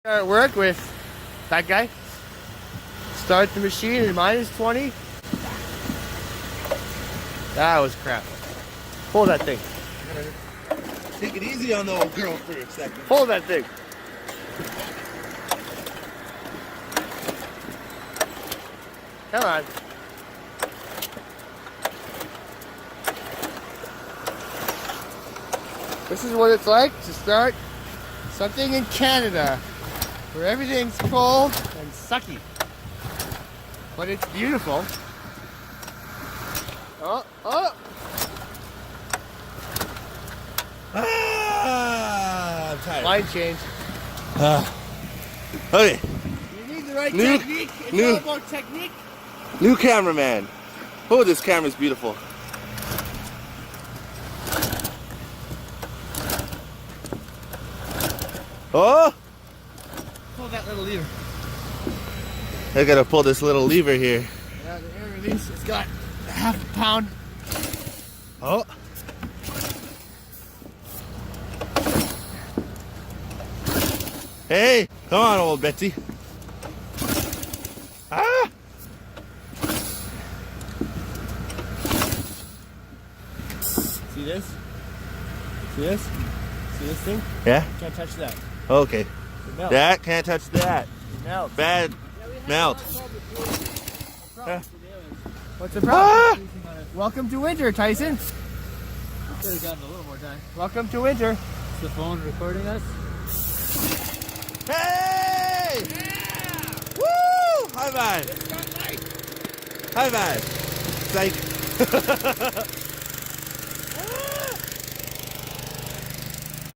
At work with that guy. Start the machine at -20. That was crap. Pull that thing. Take it easy on the old girl for a second. Pull that thing. Come on. This is what it's like to start something in Canada, where everything's cold and sucky. But it's beautiful. Oh, oh! Ah, I'm tired. Line change. Okay, You need the right technique. It's all about technique. new cameraman. Oh, this camera's beautiful. Oh! Pull that little lever. I gotta pull this little lever here. Yeah, the air release has got half a pound. Oh! Hey! Come on, old Betsy. Ah! See this? See this? See this thing? Yeah? Can't touch that. Okay. It melts. That can't touch that. It melts. Bad melt. What's the problem? Ah! Welcome to winter, Tyson. Could have gotten a little more time. Welcome to winter. Is the phone recording us? Hey! Yeah! Woo! High five! It's got light. High five! Psych!